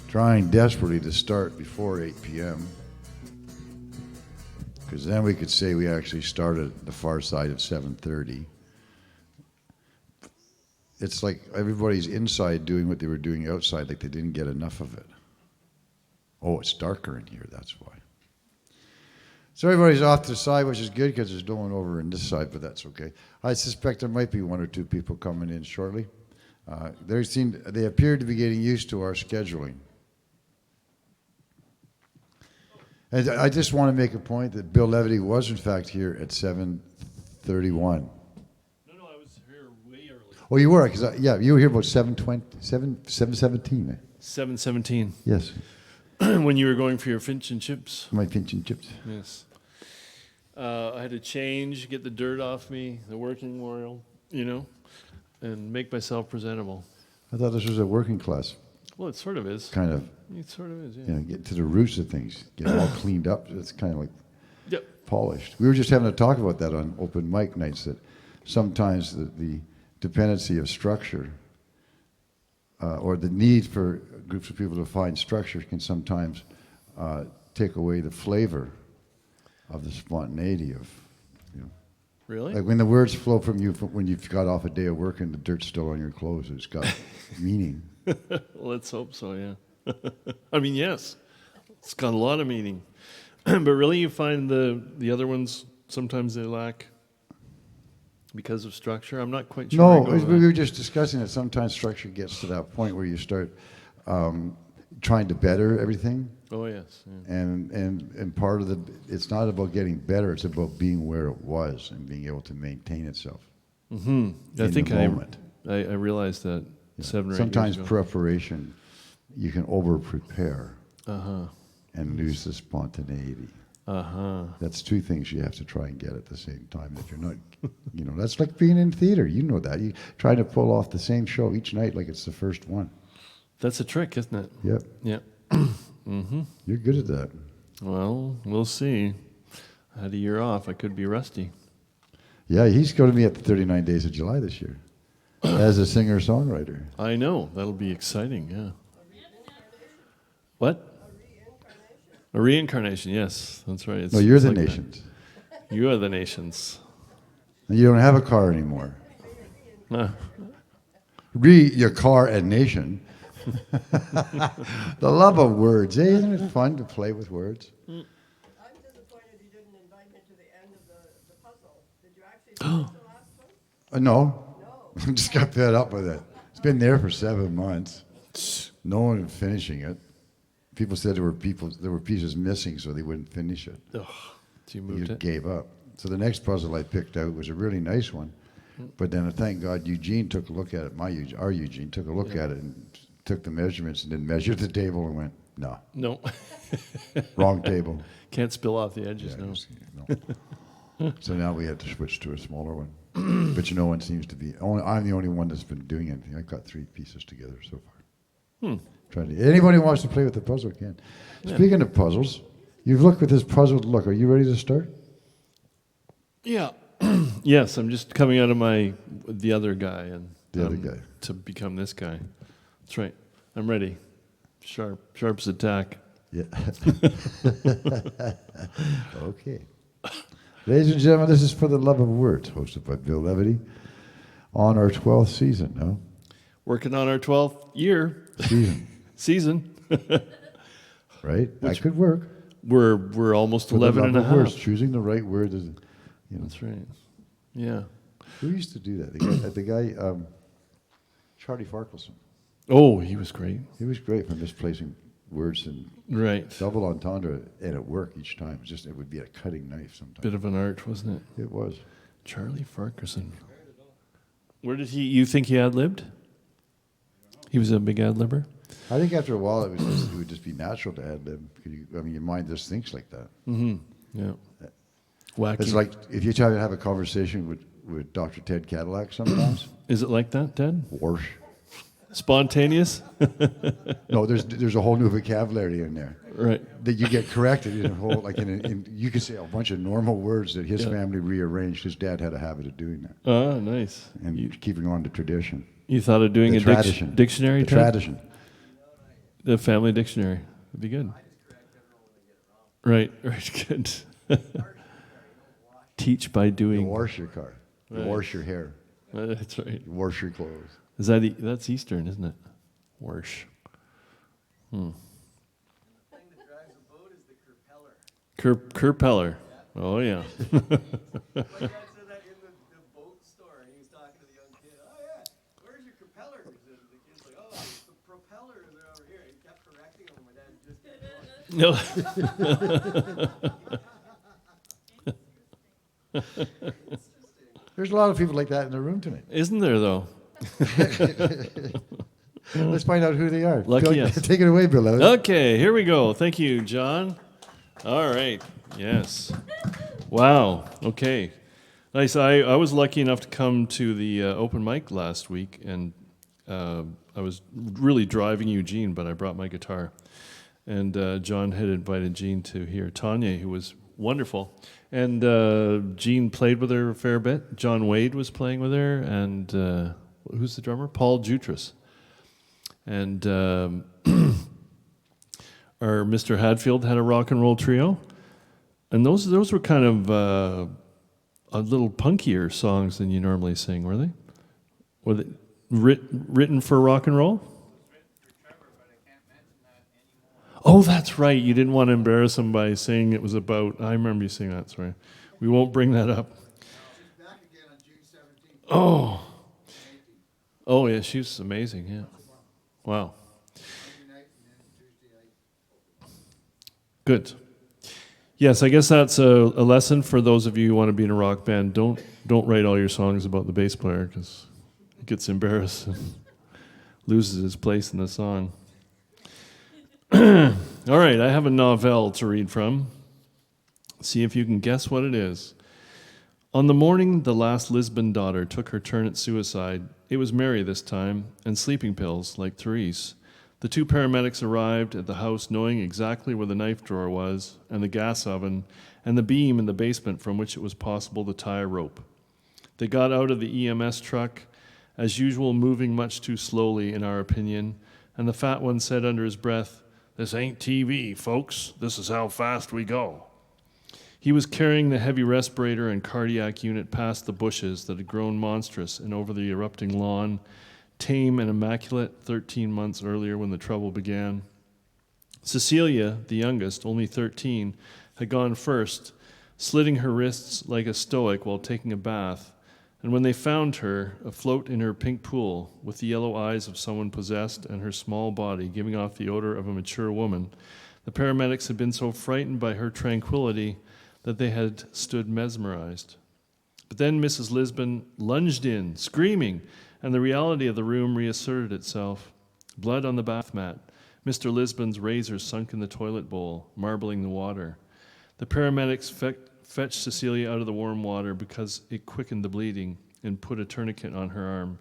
trying desperately to start before 8 p.m. because then we could say we actually started the far side of 7:30. It's like everybody's inside doing what they were doing outside, like they didn't get enough of it. Oh, it's darker in here, that's why. So everybody's off to the side, which is good because there's no one over in this side, but that's okay. I suspect there might be one or two people coming in shortly. They appear to be getting used to our scheduling. And I just want to make a point that Bill Levity was in fact here at 7:31. Oh, you were, because you were here about 7:17. 7:17. Yes. When you were going for your Finch and chips. My Finch and chips. Yes. I had to change, get the dirt off me, the working oil, and make myself presentable. I thought this was a working class. Well, it sort of is. Kind of. It sort of is, yeah. Get to the roots of things, get it all cleaned up. It's kind of like polished. We were just having a talk about that on open mic nights, that sometimes the dependency of structure or the need for groups of people to find structure can sometimes take away the flavor of the spontaneity of, Really? Like when the words flow from you when you've got off a day of work and the dirt's still on your clothes, it's got meaning. Let's hope so, yeah. I mean, yes, it's got a lot of meaning. But really, you find the other ones, sometimes they lack because of structure? I'm not quite sure. No, we were just discussing that sometimes structure gets to that point where you start trying to better everything. Oh, yes. Yeah. And part of it's not about getting better, it's about being where it was and being able to maintain itself. Mm-hmm. I think I realized that 7 or 8 years ago. Sometimes preparation, you can over-prepare and lose the spontaneity. That's two things you have to try and get at the same time. If you're not, that's like being in theater. You know that. You try to pull off the same show each night like it's the first one. That's a trick, isn't it? Yep. Yep. Mm-hmm. You're good at that. Well, we'll see. I had a year off. I could be rusty. Yeah, he's going to be at the 39 Days of July this year as a singer-songwriter. I know. That'll be exciting, yeah. What? A reincarnation, yes. That's right. No, you're the nations. You are the nations. And you don't have a car anymore. Your car and nation. The love of words. Eh? Isn't it fun to play with words? I'm disappointed you didn't invite me to the end of the puzzle. Did you actually finish the last one? No. I just got fed up with it. It's been there for 7 months. No one was finishing it. People said there were pieces missing, so they wouldn't finish it. So you moved it? Gave up. So the next puzzle I picked out was a really nice one, but then thank God Eugene took a look at it. Our Eugene took a look at it and took the measurements and then measured the table and went, no, wrong table. Can't spill off the edges. No. So now we had to switch to a smaller one. But no one seems to be. I'm the only one that's been doing anything. I've got 3 pieces together so far. Anybody who wants to play with the puzzle can. Yeah. Speaking of puzzles, you've looked with this puzzled look. Are you ready to start? Yeah. Yes, I'm just coming out of the other guy and other guy to become this guy. That's right. I'm ready. Sharp as a tack. Yeah. Okay. Ladies and gentlemen, this is For the Love of Words, hosted by Bill Levity, on our 12th season. No? Working on our 12th year. Season. Right? That could work. We're almost 11 and a half. Words, choosing the right word is, That's right. Yeah. Who used to do that? The guy Charlie Farquharson. Oh, he was great. He was great for misplacing words and double entendre, and it worked each time. It would be a cutting knife sometimes. Bit of an art, wasn't it? It was. Charlie Farquharson. Where did you think he ad-libbed? He was a big ad-libber? I think after a while it would just be natural to ad-lib. Your mind just thinks like that. Mm-hmm. Yeah. Wacky. It's like if you try to have a conversation with Dr. Ted Cadillac sometimes. Is it like that, Ted? Worse. Spontaneous? No, there's a whole new vocabulary in there. Right. That you get corrected in a whole, you could say a bunch of normal words that his family rearranged. His dad had a habit of doing that. Oh, nice. And keeping on to tradition. You thought of doing a dictionary? Tradition. The Family Dictionary would be good. Right, right, good. Teach by You doing. wash your car. You Right. wash your hair. That's right. You wash your clothes. Is that that's Eastern, isn't it? Warsh. The thing that drives a boat is the Kerpeller. Kerpeller. Oh yeah. My dad said that in the boat store, and he was talking to the young kid. Oh yeah, where's your Kerpeller? And the kid's like, oh, the propellers are over here. He kept correcting him, and my dad just kept going. No. There's a lot of people like that in the room tonight. Isn't there though? Let's find out who they are. Lucky us. Take it away, Bill. Okay, here we go. Thank you, John. All right. Yes. Wow. Okay. Nice. I was lucky enough to come to the open mic last week, and I was really driving Eugene, but I brought my guitar. And John had invited Jean to hear Tanya, who was wonderful. And Jean played with her a fair bit. John Wade was playing with her, and who's the drummer? Paul Jutras. And our Mr. Hadfield had a rock and roll trio. And those were kind of a little punkier songs than you normally sing, were they? Were they written for rock and roll? Oh, that's right. You didn't want to embarrass him by saying it was about. I remember you saying that. Sorry, we won't bring that up. She's back again on June 17th. Oh, oh yeah, she's amazing. Yeah, wow. Monday night and then Tuesday night. Good. Yes, I guess that's a lesson for those of you who want to be in a rock band. Don't write all your songs about the bass player, because he gets embarrassed and loses his place in the song. All right, I have a novel to read from. See if you can guess what it is. On the morning the last Lisbon daughter took her turn at suicide, it was Mary this time, and sleeping pills, like Therese. The two paramedics arrived at the house knowing exactly where the knife drawer was, and the gas oven, and the beam in the basement from which it was possible to tie a rope. They got out of the EMS truck, as usual moving much too slowly, in our opinion, and the fat one said under his breath, "This ain't TV, folks. This is how fast we go." He was carrying the heavy respirator and cardiac unit past the bushes that had grown monstrous and over the erupting lawn, tame and immaculate 13 months earlier when the trouble began. Cecilia, the youngest, only 13, had gone first, slitting her wrists like a stoic while taking a bath, and when they found her, afloat in her pink pool, with the yellow eyes of someone possessed and her small body giving off the odor of a mature woman, the paramedics had been so frightened by her tranquility that they had stood mesmerized. But then Mrs. Lisbon lunged in, screaming, and the reality of the room reasserted itself. Blood on the bath mat, Mr. Lisbon's razor sunk in the toilet bowl, marbling the water. The paramedics fetched Cecilia out of the warm water because it quickened the bleeding, and put a tourniquet on her arm.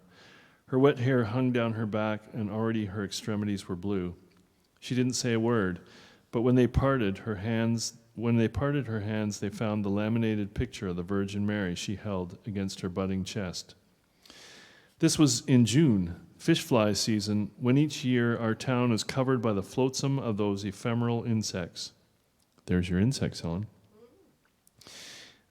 Her wet hair hung down her back, and already her extremities were blue. She didn't say a word, but when they parted her hands, they found the laminated picture of the Virgin Mary she held against her budding chest. This was in June, fish fly season, when each year our town is covered by the flotsam of those ephemeral insects. There's your insects, Helen.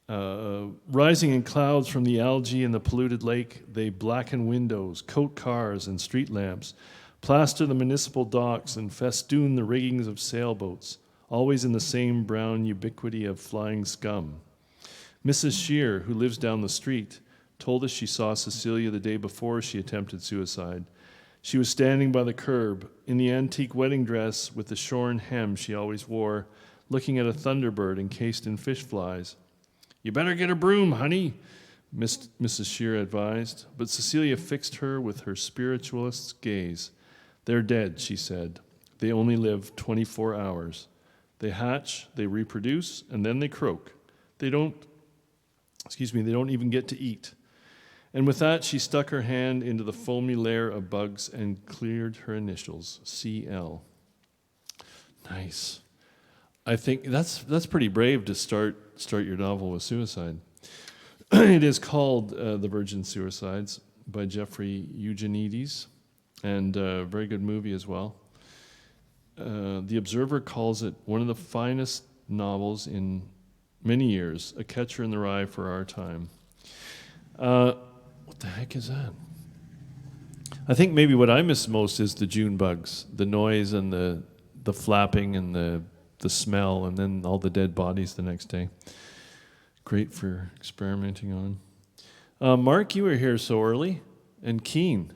Rising in clouds from the algae in the polluted lake, they blacken windows, coat cars and street lamps, plaster the municipal docks, and festoon the riggings of sailboats, always in the same brown ubiquity of flying scum. Mrs. Shear, who lives down the street, told us she saw Cecilia the day before she attempted suicide. She was standing by the curb, in the antique wedding dress with the shorn hem she always wore, looking at a thunderbird encased in fish flies. "You better get a broom, honey," Mrs. Shear advised, but Cecilia fixed her with her spiritualist's gaze. "They're dead," she said. "They only live 24 hours. They hatch, they reproduce, and then they croak. They don't even get to eat." And with that, she stuck her hand into the foamy layer of bugs and cleared her initials, CL. Nice. I think that's pretty brave to start your novel with suicide. It is called The Virgin Suicides by Jeffrey Eugenides, and a very good movie as well. The Observer calls it one of the finest novels in many years, a catcher in the rye for our time. What the heck is that? I think maybe what I miss most is the June bugs, the noise and the flapping and the smell, and then all the dead bodies the next day. Great for experimenting on. Mark, you were here so early, and Keen.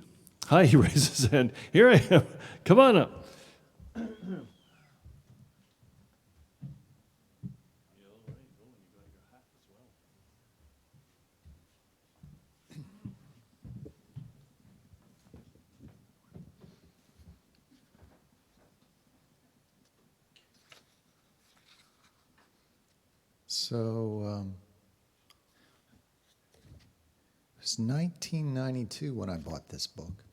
Hi, he raises his hand. Here I am. Come on up. So, it was 1992 when I bought this book.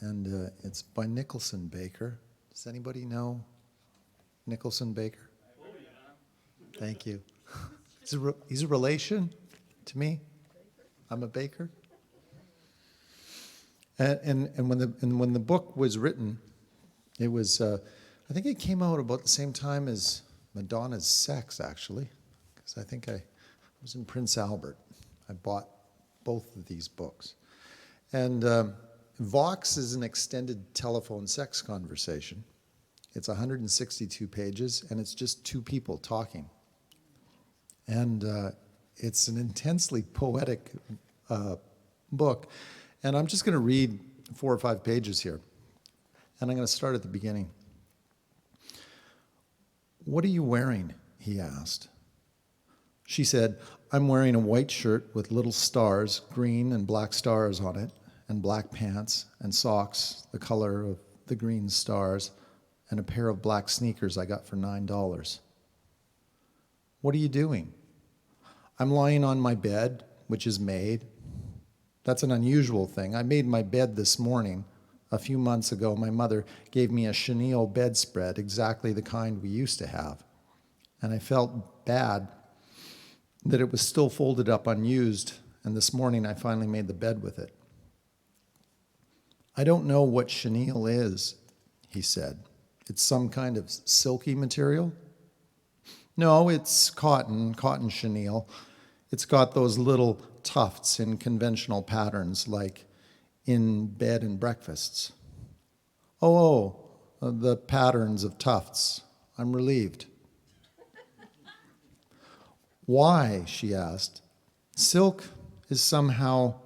And it's by Nicholson Baker. Does anybody know Nicholson Baker? Oh, yeah. Thank you. He's a relation to me. I'm a baker. And when the book was written, it was, I think it came out about the same time as Madonna's Sex, actually, because I think I was in Prince Albert. I bought both of these books. And Vox is an extended telephone sex conversation. It's 162 pages, and it's just two people talking. And it's an intensely poetic book. And I'm just going to read 4 or 5 pages here. And I'm going to start at the beginning. "What are you wearing?" he asked. She said, "I'm wearing a white shirt with little stars, green and black stars on it, and black pants and socks, the color of the green stars, and a pair of black sneakers I got for $9. "What are you doing?" "I'm lying on my bed, which is made. That's an unusual thing. I made my bed this morning. A few months ago, my mother gave me a chenille bedspread, exactly the kind we used to have. And I felt bad that it was still folded up unused, and this morning I finally made the bed with it." "I don't know what chenille is," he said. "It's some kind of silky material?" "No, it's cotton chenille. It's got those little tufts in conventional patterns, like in bed and breakfasts." Oh, the patterns of tufts. I'm relieved." "Why?" she asked. "Silk is somehow..."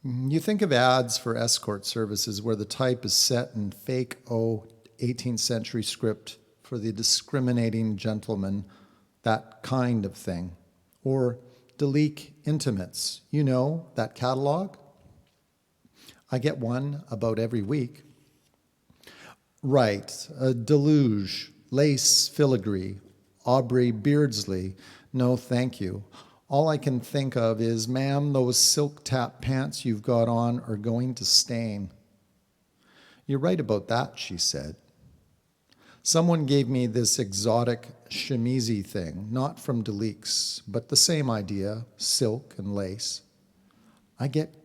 You think of ads for escort services where the type is set in fake 18th century script for the discriminating gentleman, that kind of thing. Or Delique Intimates, you know, that catalog? I get one about every week. Right, a Deluge, lace filigree, Aubrey Beardsley. No, thank you. All I can think of is, "Ma'am, those silk tap pants you've got on are going to stain." "You're right about that," she said. "Someone gave me this exotic chemisey thing, not from Delique's, but the same idea, silk and lace. I get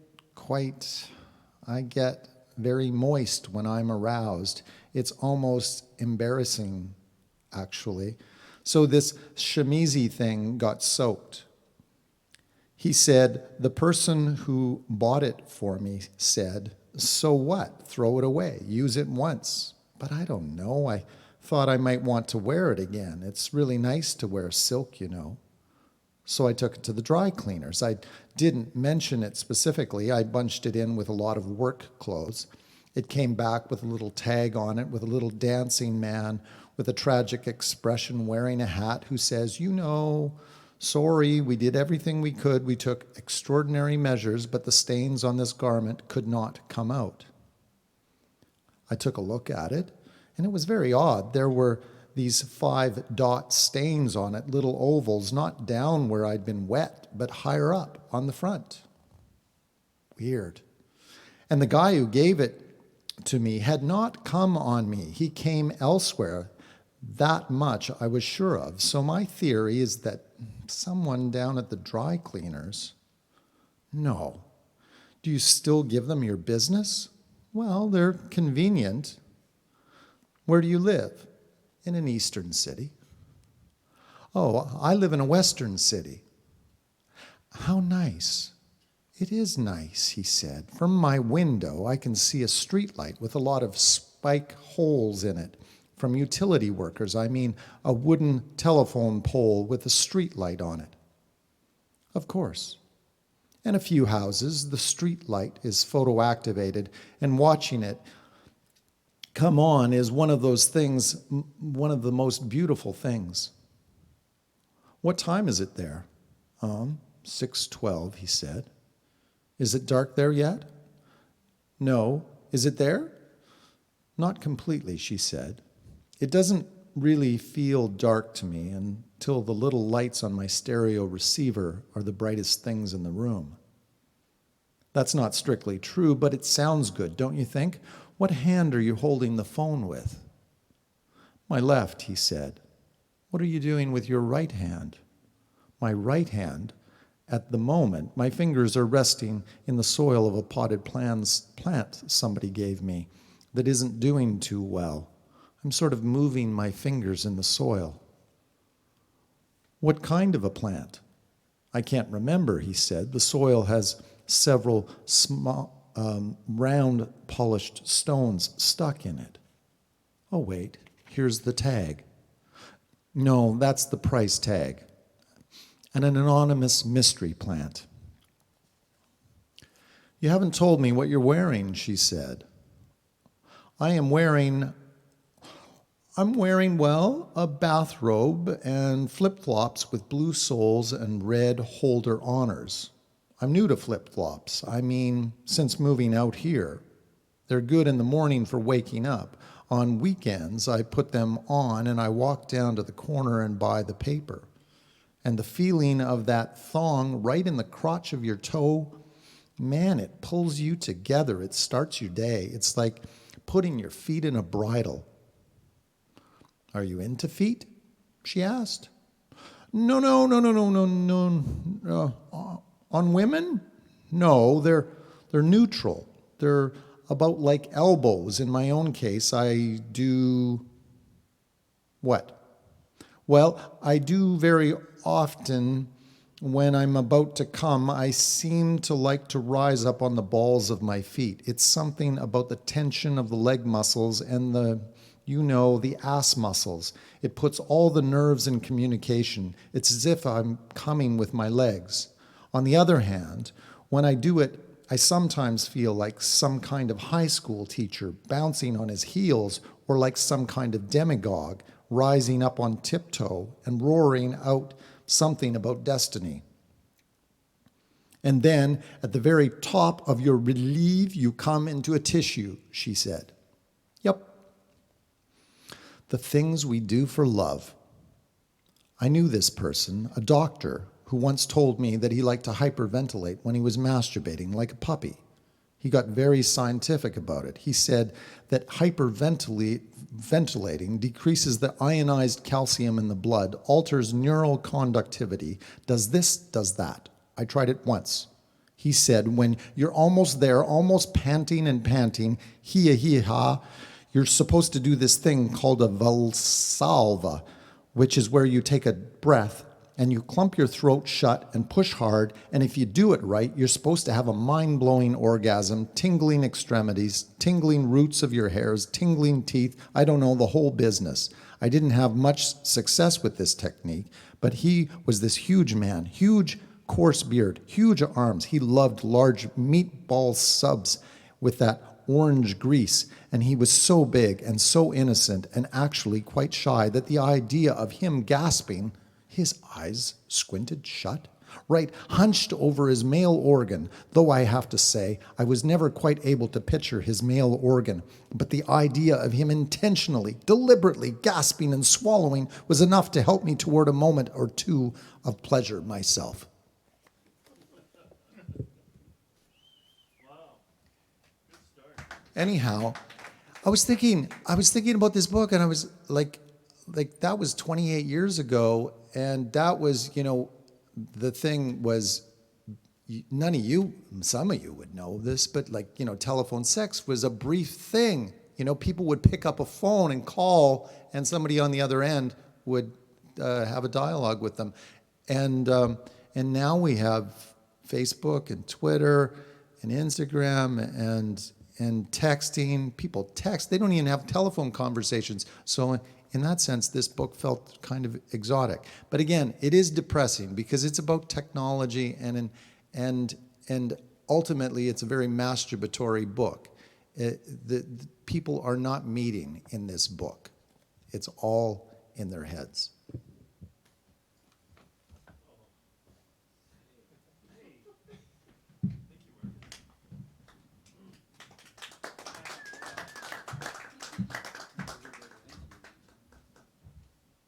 very moist when I'm aroused. It's almost embarrassing, actually. So this chemisey thing got soaked." He said, "The person who bought it for me said, 'So what? Throw it away. Use it once.' But I don't know. I thought I might want to wear it again. It's really nice to wear silk, you know. So I took it to the dry cleaners. I didn't mention it specifically. I bunched it in with a lot of work clothes. It came back with a little tag on it with a little dancing man with a tragic expression wearing a hat who says, 'You know, sorry, we did everything we could. We took extraordinary measures, but the stains on this garment could not come out.' I took a look at it, and it was very odd. There were these 5-dot stains on it, little ovals, not down where I'd been wet, but higher up on the front. Weird. And the guy who gave it to me had not come on me. He came elsewhere. That much I was sure of. So my theory is that someone down at the dry cleaners..." "No. Do you still give them your business?" "Well, they're convenient." Where do you live? In an eastern city. Oh, I live in a western city. How nice. It is nice, he said. From my window, I can see a streetlight with a lot of spike holes in it. From utility workers, I mean a wooden telephone pole with a streetlight on it. Of course. In a few houses, the streetlight is photo-activated, and watching it come on is one of those things, one of the most beautiful things. What time is it there? 6:12, he said. Is it dark there yet? No. Is it there? Not completely, she said. It doesn't really feel dark to me until the little lights on my stereo receiver are the brightest things in the room. That's not strictly true, but it sounds good, don't you think? What hand are you holding the phone with? My left, he said. What are you doing with your right hand? My right hand, at the moment, my fingers are resting in the soil of a potted plant somebody gave me that isn't doing too well. I'm sort of moving my fingers in the soil. What kind of a plant? I can't remember, he said. The soil has several small, round, polished stones stuck in it. Oh, wait, here's the tag. No, that's the price tag. And an anonymous mystery plant. You haven't told me what you're wearing, she said. I'm wearing, well, a bathrobe and flip-flops with blue soles and red holder honors. I'm new to flip-flops. I mean, since moving out here. They're good in the morning for waking up. On weekends, I put them on and I walk down to the corner and buy the paper. And the feeling of that thong right in the crotch of your toe, man, it pulls you together. It starts your day. It's like putting your feet in a bridle. Are you into feet? She asked. No. On women? No, they're neutral. They're about like elbows. In my own case, I do what? Well, I do very often when I'm about to come, I seem to like to rise up on the balls of my feet. It's something about the tension of the leg muscles and the ass muscles. It puts all the nerves in communication. It's as if I'm coming with my legs. On the other hand, when I do it, I sometimes feel like some kind of high school teacher bouncing on his heels or like some kind of demagogue rising up on tiptoe and roaring out something about destiny. And then at the very top of your relief, you come into a tissue, she said. Yep. The things we do for love. I knew this person, a doctor, who once told me that he liked to hyperventilate when he was masturbating like a puppy. He got very scientific about it. He said that hyperventilating decreases the ionized calcium in the blood, alters neural conductivity, does this, does that. I tried it once. He said when you're almost there, almost panting and panting, hee-ha, you're supposed to do this thing called a valsalva, which is where you take a breath and you clump your throat shut and push hard, and if you do it right, you're supposed to have a mind-blowing orgasm, tingling extremities, tingling roots of your hairs, tingling teeth, I don't know, the whole business. I didn't have much success with this technique, but he was this huge man, huge coarse beard, huge arms. He loved large meatball subs with that orange grease, and he was so big and so innocent and actually quite shy that the idea of him gasping, his eyes squinted shut, right, hunched over his male organ, though I have to say I was never quite able to picture his male organ, but the idea of him intentionally, deliberately gasping and swallowing was enough to help me toward a moment or two of pleasure myself. Anyhow, I was thinking about this book, and I was like that was 28 years ago, and that was, the thing was, none of you, some of you would know this, but telephone sex was a brief thing, You know, people would pick up a phone and call, and somebody on the other end would have a dialogue with them. And now we have Facebook and Twitter and Instagram and texting. People text. They don't even have telephone conversations. So in that sense, this book felt kind of exotic. But again, it is depressing because it's about technology and ultimately it's a very masturbatory book. The people are not meeting in this book. It's all in their heads.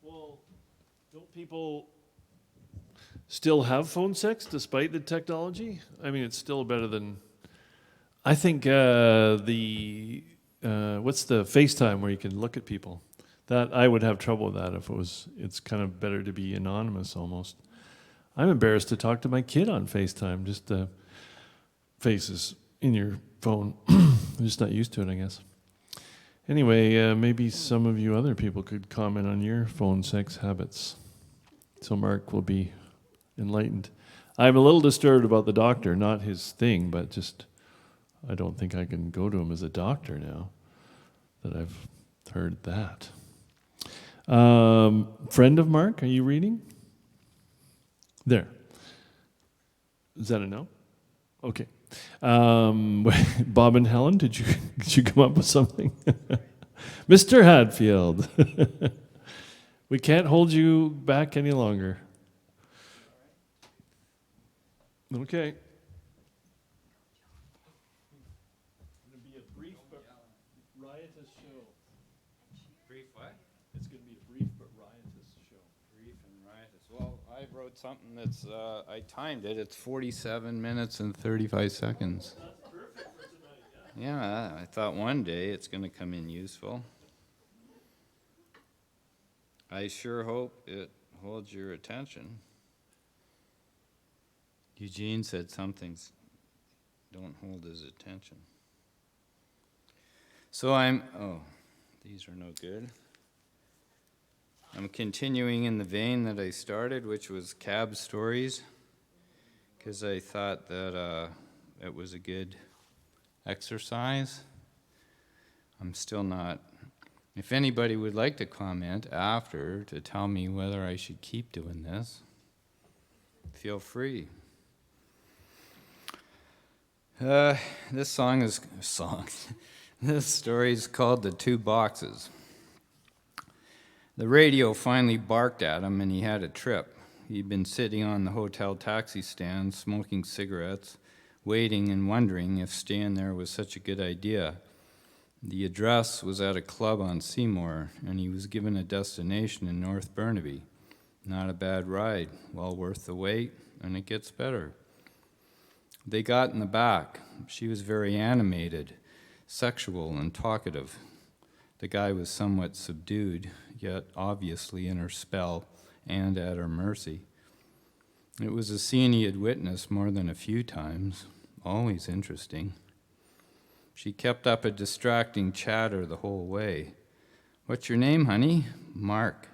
Well, don't people still have phone sex despite the technology? I mean, it's still better than. I think what's the FaceTime where you can look at people? That I would have trouble with that if it was. It's kind of better to be anonymous almost. I'm embarrassed to talk to my kid on FaceTime. Just the faces in your phone. I'm just not used to it, I guess. Anyway, maybe some of you other people could comment on your phone sex habits. So Mark will be enlightened. I'm a little disturbed about the doctor, not his thing, but just I don't think I can go to him as a doctor now that I've heard that. Friend of Mark, are you reading? There. Is that a no? Okay. Bob and Helen, did you come up with something? Mr. Hadfield. We can't hold you back any longer. Okay. It's going to be a brief but riotous show. Brief what? It's going to be a brief but riotous show. Brief and riotous. Well, I wrote something that's, I timed it. It's 47 minutes and 35 seconds. That's perfect for tonight, yeah. Yeah, I thought one day it's going to come in useful. I sure hope it holds your attention. Eugene said some things don't hold his attention. So these are no good. I'm continuing in the vein that I started, which was cab stories, because I thought that it was a good exercise. I'm still not. If anybody would like to comment after to tell me whether I should keep doing this, feel free. This story is called The Two Boxes. The radio finally barked at him and he had a trip. He'd been sitting on the hotel taxi stand, smoking cigarettes, waiting and wondering if staying there was such a good idea. The address was at a club on Seymour, and he was given a destination in North Burnaby. Not a bad ride, well worth the wait, and it gets better. They got in the back. She was very animated, sexual, and talkative. The guy was somewhat subdued, yet obviously in her spell and at her mercy. It was a scene he had witnessed more than a few times, always interesting. She kept up a distracting chatter the whole way. "What's your name, honey?" "Mark."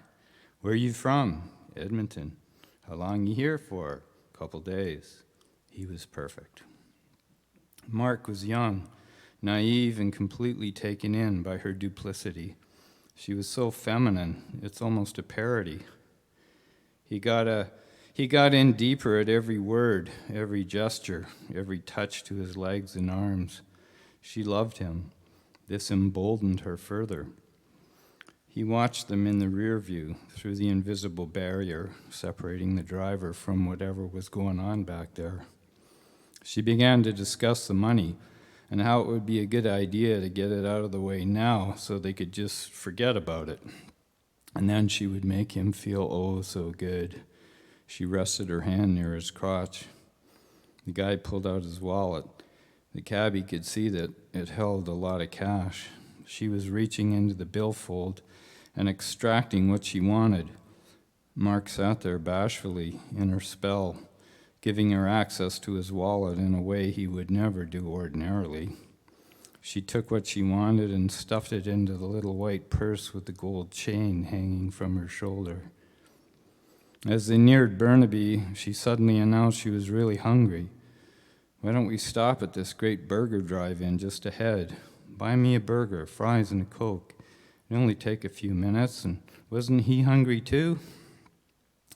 "Where you from?" "Edmonton." "How long you here for?" "Couple days." He was perfect. Mark was young, naive, and completely taken in by her duplicity. She was so feminine, it's almost a parody. He got in deeper at every word, every gesture, every touch to his legs and arms. She loved him. This emboldened her further. He watched them in the rear view, through the invisible barrier separating the driver from whatever was going on back there. She began to discuss the money and how it would be a good idea to get it out of the way now so they could just forget about it. And then she would make him feel oh so good. She rested her hand near his crotch. The guy pulled out his wallet. The cabbie could see that it held a lot of cash. She was reaching into the billfold and extracting what she wanted. Mark sat there bashfully in her spell, giving her access to his wallet in a way he would never do ordinarily. She took what she wanted and stuffed it into the little white purse with the gold chain hanging from her shoulder. As they neared Burnaby, she suddenly announced she was really hungry. "Why don't we stop at this great burger drive-in just ahead? Buy me a burger, fries, and a Coke. It'll only take a few minutes." And wasn't he hungry too?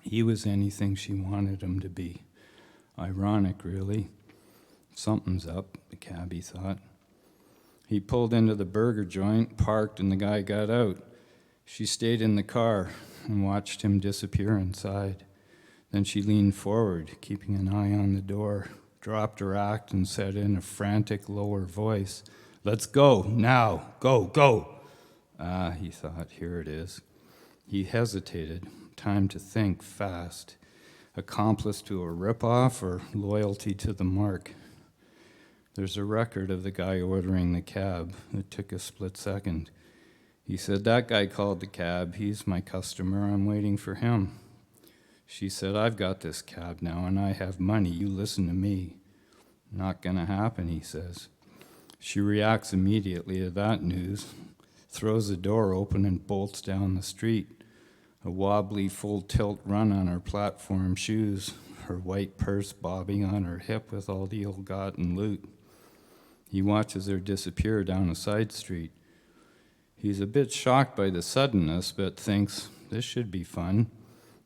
He was anything she wanted him to be. Ironic, really. Something's up, the cabbie thought. He pulled into the burger joint, parked, and the guy got out. She stayed in the car and watched him disappear inside. Then she leaned forward, keeping an eye on the door, dropped her act, and said in a frantic, lower voice, "Let's go, now, go, go." Ah, he thought, here it is. He hesitated, time to think fast. Accomplice to a ripoff or loyalty to the mark? There's a record of the guy ordering the cab. It took a split second. He said, "That guy called the cab. He's my customer. I'm waiting for him." She said, "I've got this cab now, and I have money. You listen to me." "Not gonna happen," he says. She reacts immediately to that news, throws the door open and bolts down the street. A wobbly, full-tilt run on her platform shoes, her white purse bobbing on her hip with all the ill-gotten loot. He watches her disappear down a side street. He's a bit shocked by the suddenness, but thinks, this should be fun.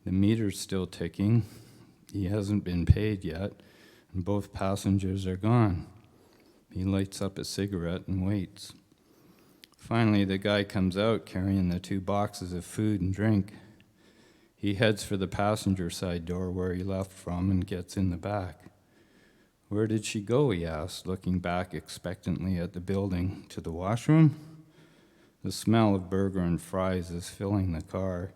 The meter's still ticking. He hasn't been paid yet, and both passengers are gone. He lights up a cigarette and waits. Finally, the guy comes out carrying the 2 boxes of food and drink. He heads for the passenger side door where he left from and gets in the back. "Where did she go?" he asked, looking back expectantly at the building. "To the washroom?" The smell of burger and fries is filling the car.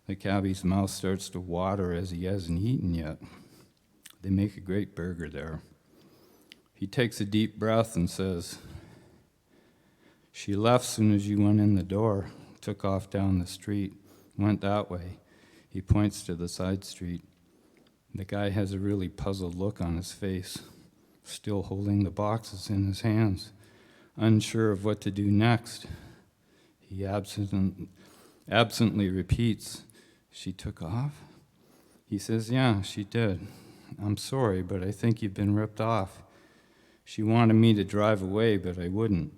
The cabbie's mouth starts to water as he hasn't eaten yet. They make a great burger there. He takes a deep breath and says, "She left soon as you went in the door, took off down the street, went that way." He points to the side street. The guy has a really puzzled look on his face, still holding the boxes in his hands, unsure of what to do next. He absently repeats, "She took off?" He says, "Yeah, she did. I'm sorry, but I think you've been ripped off. She wanted me to drive away, but I wouldn't.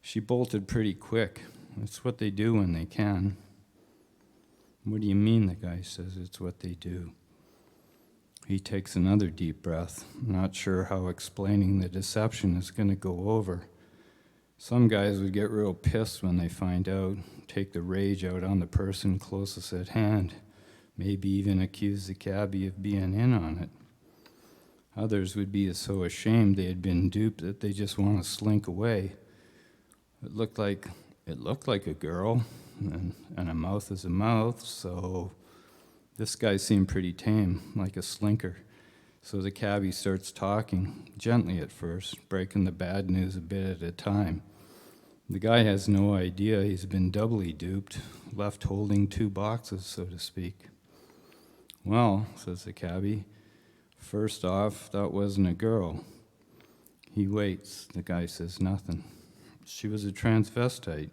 She bolted pretty quick. It's what they do when they can." "What do you mean?" the guy says. "It's what they do." He takes another deep breath, not sure how explaining the deception is going to go over. Some guys would get real pissed when they find out, take the rage out on the person closest at hand, maybe even accuse the cabbie of being in on it. Others would be so ashamed they had been duped that they just want to slink away. It looked like a girl, and a mouth is a mouth, so this guy seemed pretty tame, like a slinker. So the cabbie starts talking, gently at first, breaking the bad news a bit at a time. The guy has no idea he's been doubly duped, left holding 2 boxes, so to speak. "Well," says the cabbie, "first off, that wasn't a girl." He waits. The guy says nothing. "She was a transvestite."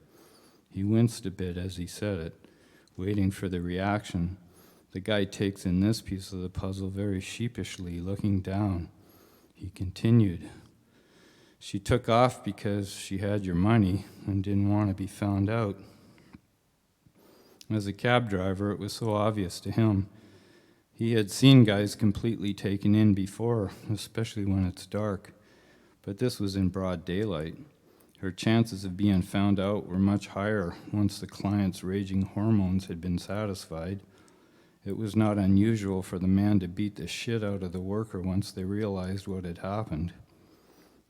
He winced a bit as he said it, waiting for the reaction. The guy takes in this piece of the puzzle very sheepishly, looking down. He continued, "She took off because she had your money and didn't want to be found out." As a cab driver, it was so obvious to him. He had seen guys completely taken in before, especially when it's dark. But this was in broad daylight. Her chances of being found out were much higher once the client's raging hormones had been satisfied. It was not unusual for the man to beat the shit out of the worker once they realized what had happened.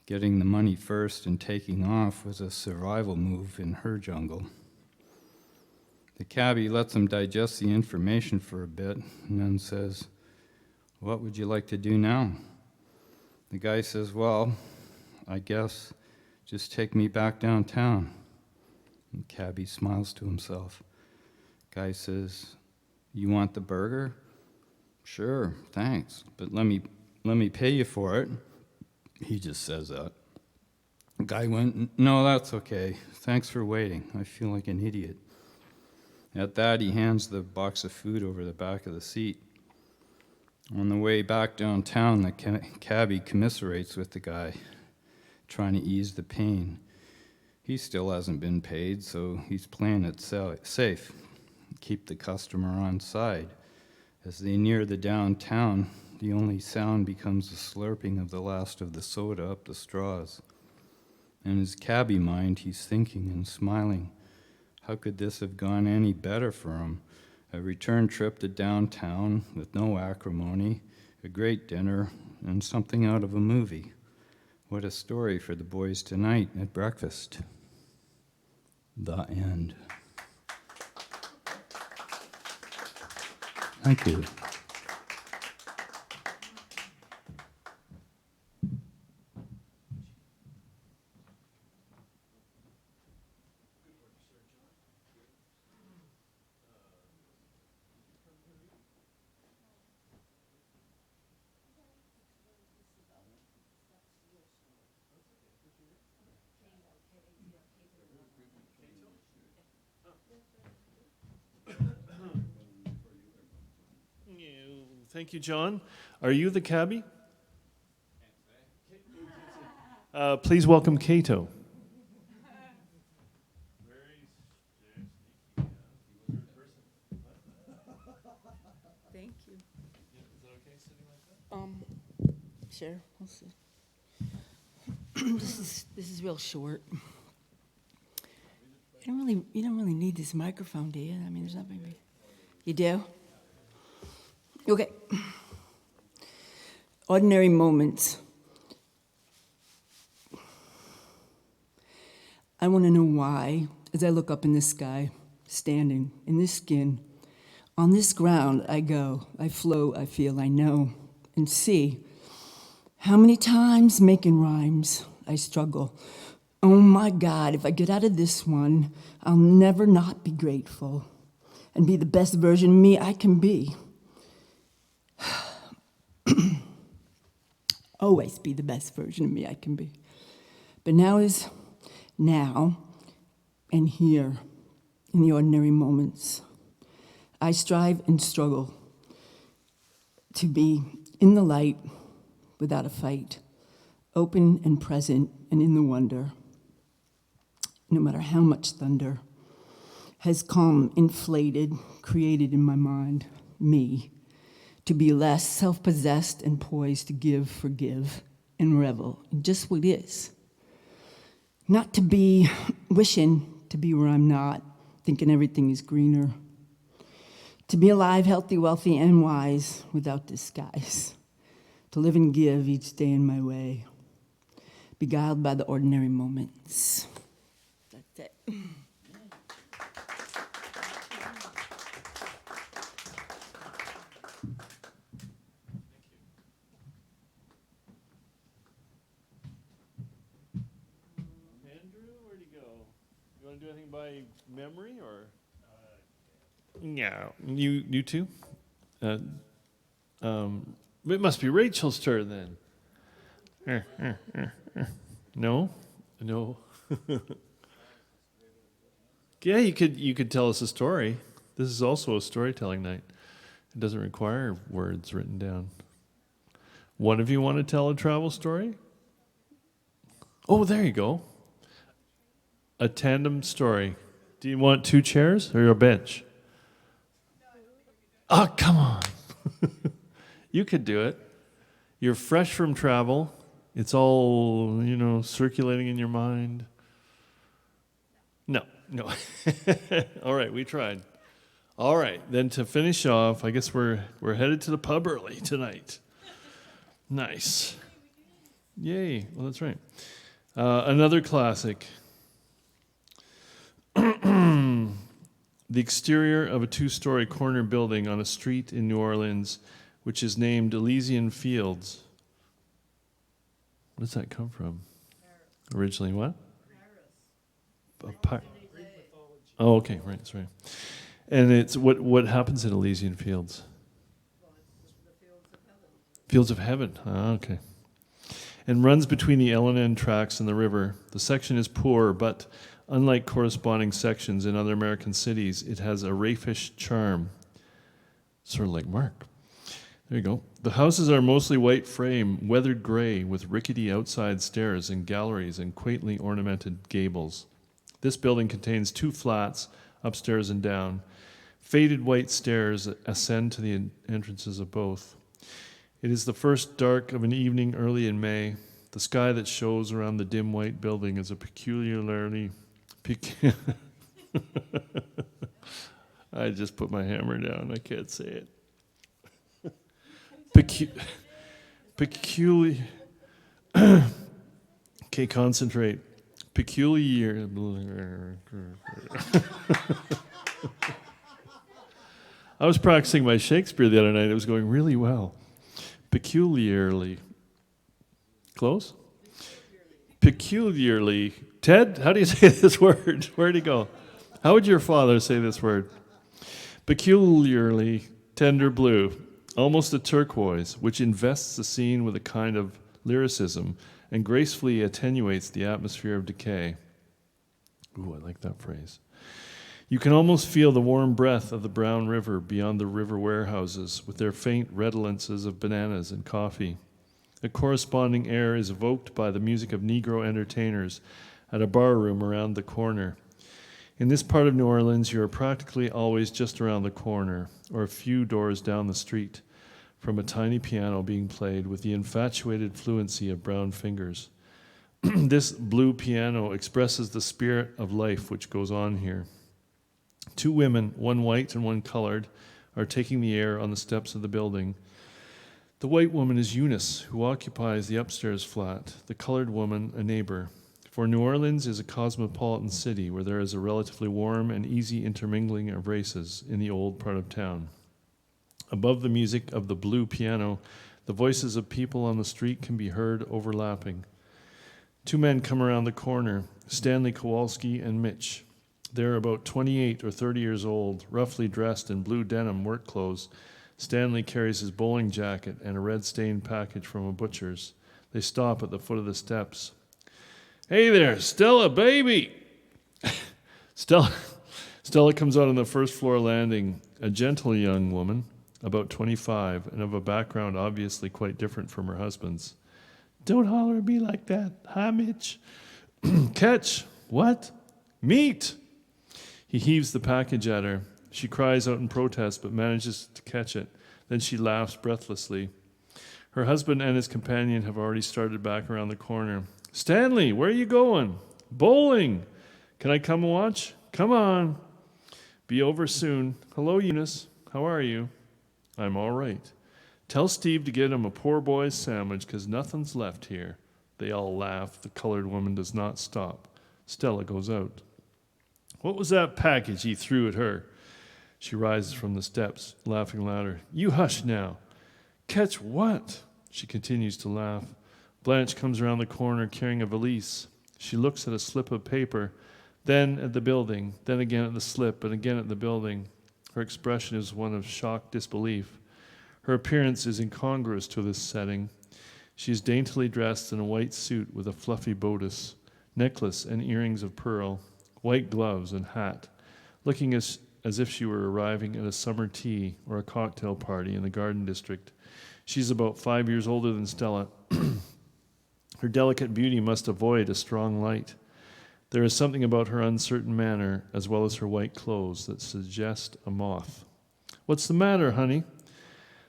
Getting the money first and taking off was a survival move in her jungle. The cabbie lets him digest the information for a bit and then says, "What would you like to do now?" The guy says, "Well, I guess just take me back downtown." The cabbie smiles to himself. Guy says, "You want the burger?" "Sure, thanks, but let me pay you for it." He just says that. The guy went, "No, that's okay. Thanks for waiting. I feel like an idiot." At that, he hands the box of food over the back of the seat. On the way back downtown, the cabbie commiserates with the guy, trying to ease the pain. He still hasn't been paid, so he's playing it safe, keep the customer on side. As they near the downtown, the only sound becomes the slurping of the last of the soda up the straws. In his cabbie mind, he's thinking and smiling. How could this have gone any better for him? A return trip to downtown with no acrimony, a great dinner, and something out of a movie. What a story for the boys tonight at breakfast. The end. Thank you. Thank you, John. Are you the cabbie? Please welcome Cato. Thank you. Sure. We'll see. This is real short. You don't really need this microphone, do you? I mean, there's nothing. You do? Okay. Ordinary moments. I want to know why, as I look up in the sky, standing in this skin, on this ground I go, I flow, I feel, I know, and see how many times making rhymes I struggle. Oh my God, if I get out of this one, I'll never not be grateful and be the best version of me I can be. Always be the best version of me I can be. But now is now and here in the ordinary moments. I strive and struggle to be in the light without a fight, open and present and in the wonder. No matter how much thunder has come, inflated, created in my mind, me, to be less self-possessed and poised to give, forgive, and revel in just what is. Not to be wishing to be where I'm not, thinking everything is greener. To be alive, healthy, wealthy, and wise without disguise. To live and give each day in my way. Beguiled by the ordinary moments. That's it. You want to do anything by memory or? No. You too? It must be Rachel's turn then. No? No. Yeah, you could tell us a story. This is also a storytelling night. It doesn't require words written down. One of you want to tell a travel story? Oh, there you go. A tandem story. Do you want 2 chairs or a bench? Oh, come on. You could do it. You're fresh from travel. It's all, circulating in your mind. No. All right, we tried. All right, then to finish off, I guess we're headed to the pub early tonight. Nice. Yay. Well, that's right. Another classic. The exterior of a 2-story corner building on a street in New Orleans, which is named Elysian Fields. Where does that come from? Paris. Originally what? Paris. Oh, okay, right, that's right. And it's what happens in Elysian Fields? Well, it's the fields of heaven. Fields of heaven. Ah, okay. and runs between the L&N tracks and the river. The section is poor, but unlike corresponding sections in other American cities, it has a raffish charm, sort of like Mark. There you go. The houses are mostly white frame, weathered gray, with rickety outside stairs and galleries and quaintly ornamented gables. This building contains 2 flats, upstairs and down. Faded white stairs ascend to the entrances of both. It is the first dark of an evening early in May. The sky that shows around the dim white building is a peculiarly... I just put my hammer down. I can't say it. Peculiar. Okay, concentrate. Peculiar. I was practicing my Shakespeare the other night. It was going really well. Peculiarly. Close? Peculiarly. Ted, how do you say this word? Where'd he go? How would your father say this word? Peculiarly tender blue, almost a turquoise, which invests the scene with a kind of lyricism and gracefully attenuates the atmosphere of decay. Ooh, I like that phrase. You can almost feel the warm breath of the brown river beyond the river warehouses with their faint redolence of bananas and coffee. A corresponding air is evoked by the music of Negro entertainers at a bar room around the corner. In this part of New Orleans, you are practically always just around the corner or a few doors down the street from a tiny piano being played with the infatuated fluency of brown fingers. This blue piano expresses the spirit of life which goes on here. 2 women, one white and one colored, are taking the air on the steps of the building. The white woman is Eunice, who occupies the upstairs flat, the colored woman a neighbor. For New Orleans is a cosmopolitan city where there is a relatively warm and easy intermingling of races in the old part of town. Above the music of the blue piano, the voices of people on the street can be heard overlapping. 2 men come around the corner, Stanley Kowalski and Mitch. They're about 28 or 30 years old, roughly dressed in blue denim work clothes. Stanley carries his bowling jacket and a red-stained package from a butcher's. They stop at the foot of the steps. "Hey there, Stella, baby!" Stella comes out on the first floor landing, a gentle young woman, about 25, and of a background obviously quite different from her husband's. "Don't holler at me like that. Hi, Mitch." "Catch. What? Meat." He heaves the package at her. She cries out in protest, but manages to catch it. Then she laughs breathlessly. Her husband and his companion have already started back around the corner. "Stanley, where are you going?" "Bowling." "Can I come and watch?" "Come on." "Be over soon." "Hello, Eunice. How are you?" "I'm all right." "Tell Steve to get him a poor boy's sandwich, 'cause nothing's left here." They all laugh. The colored woman does not stop. Stella goes out. "What was that package he threw at her?" She rises from the steps, laughing louder. "You hush now." "Catch what?" She continues to laugh. Blanche comes around the corner carrying a valise. She looks at a slip of paper, then at the building, then again at the slip, and again at the building. Her expression is one of shocked disbelief. Her appearance is incongruous to this setting. She is daintily dressed in a white suit with a fluffy bodice, necklace and earrings of pearl, white gloves and hat, looking as if she were arriving at a summer tea or a cocktail party in the Garden District. She's about 5 years older than Stella. Her delicate beauty must avoid a strong light. There is something about her uncertain manner, as well as her white clothes, that suggest a moth. "What's the matter, honey?"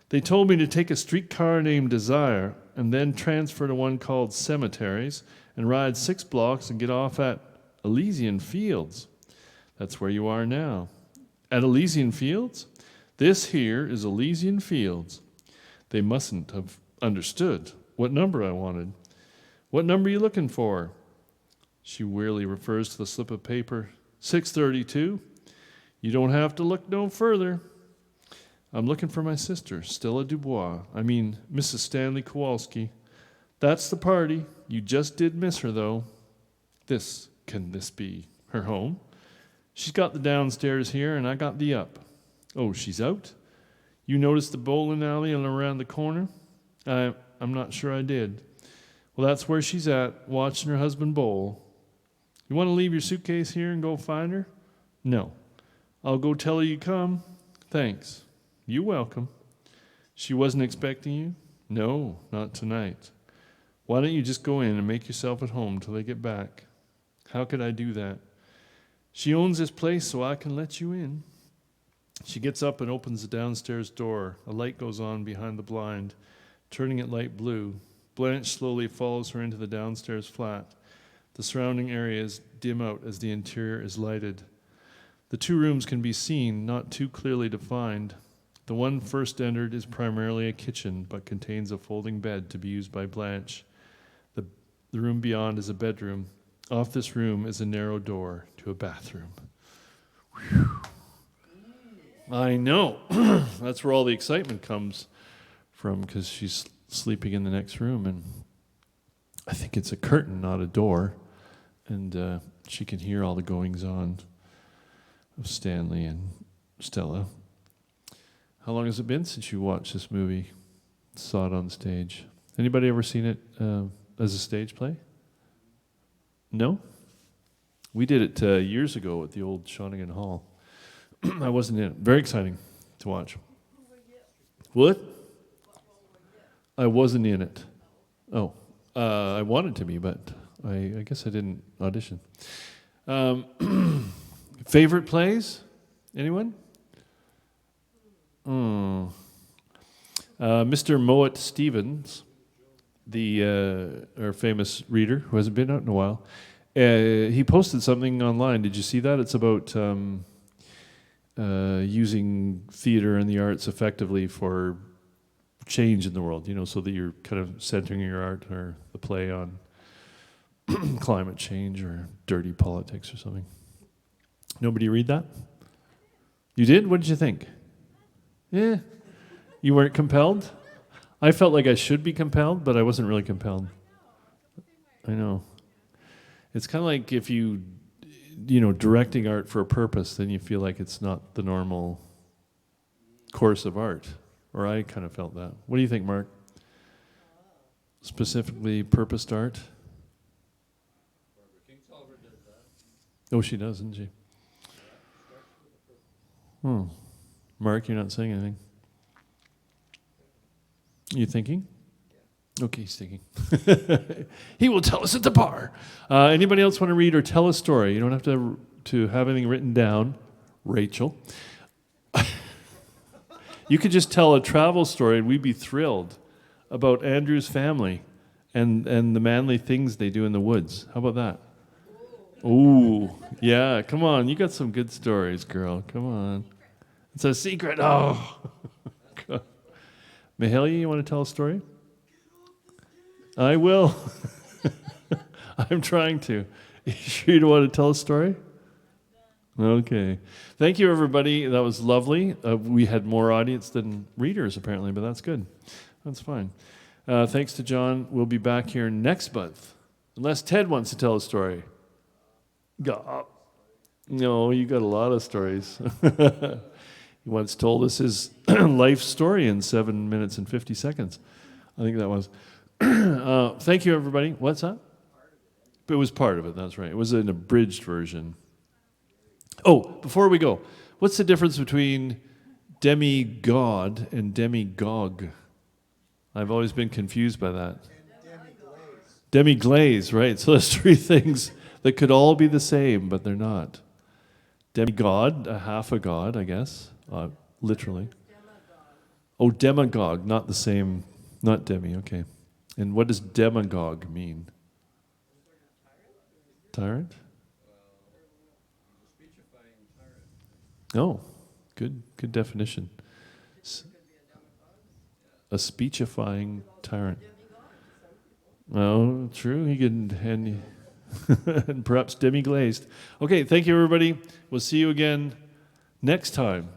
"They told me to take a streetcar named Desire and then transfer to one called Cemeteries and ride 6 blocks and get off at Elysian Fields." "That's where you are now." "At Elysian Fields?" "This here is Elysian Fields." They mustn't have understood what number I wanted. "What number are you looking for?" She wearily refers to the slip of paper. 632. "You don't have to look no further." "I'm looking for my sister, Stella Dubois. I mean, Mrs. Stanley Kowalski." "That's the party. You just did miss her, though." Can this be her home? "She's got the downstairs here, and I got the up." "Oh, she's out? You noticed the bowling alley around the corner?" I'm not sure I did." Well, that's where she's at, watching her husband bowl. You want to leave your suitcase here and go find her? No. I'll go tell her you come. Thanks. You're welcome. She wasn't expecting you? No, not tonight. Why don't you just go in and make yourself at home till they get back? How could I do that? She owns this place, so I can let you in. She gets up and opens the downstairs door. A light goes on behind the blind, turning it light blue. Blanche slowly follows her into the downstairs flat. The surrounding areas dim out as the interior is lighted. The two rooms can be seen, not too clearly defined. The one first entered is primarily a kitchen, but contains a folding bed to be used by Blanche. The room beyond is a bedroom. Off this room is a narrow door to a bathroom. Whew. I know. That's where all the excitement comes from, because she's sleeping in the next room, and I think it's a curtain, not a door, and she can hear all the goings-on of Stanley and Stella. How long has it been since you watched this movie, saw it on stage? Anybody ever seen it as a stage play? No? We did it years ago at the old Shawnigan Hall. I wasn't in it. Very exciting to watch. What? I wasn't in it. Oh, I wanted to be, but I guess I didn't audition. Favorite plays? Anyone? Mr. Mowat Stevens, our famous reader who hasn't been out in a while, he posted something online. Did you see that? It's about using theater and the arts effectively for change in the world, so that you're kind of centering your art or the play on climate change or dirty politics or something. Nobody read that? You did? What did you think? Yeah. You weren't compelled? I felt like I should be compelled, but I wasn't really compelled. I know. It's kind of like if directing art for a purpose, then you feel like it's not the normal course of art. Or I kind of felt that. What do you think, Mark? Specifically purposed art? Oh, she does, doesn't she? Mark, you're not saying anything. You thinking? Okay, he's thinking. He will tell us at the bar. Anybody else want to read or tell a story? You don't have to have anything written down. Rachel. You could just tell a travel story and we'd be thrilled about Andrew's family and the manly things they do in the woods. How about that? Ooh, yeah, come on. You got some good stories, girl. Come on. It's a secret. Oh. Mahalia, you want to tell a story? I will. I'm trying to. You sure you don't want to tell a story? Okay. Thank you, everybody. That was lovely. We had more audience than readers, apparently, but that's good. That's fine. Thanks to John. We'll be back here next month. Unless Ted wants to tell a story. No, you got a lot of stories. He once told us his life story in 7 minutes and 50 seconds. I think that was. Thank you, everybody. What's that? It was part of it, that's right. It was an abridged version. Oh, before we go, what's the difference between demigod and demagogue? I've always been confused by that. Demi-glaze, right. So there's three things that could all be the same, but they're not. Demigod, a half a god, I guess, literally. Oh, demagogue, not the same, not demi, okay. And what does demagogue mean? Tyrant? Oh, good definition. A speechifying tyrant. Oh, true. He can, and perhaps demi-glazed. Okay, thank you, everybody. We'll see you again next time.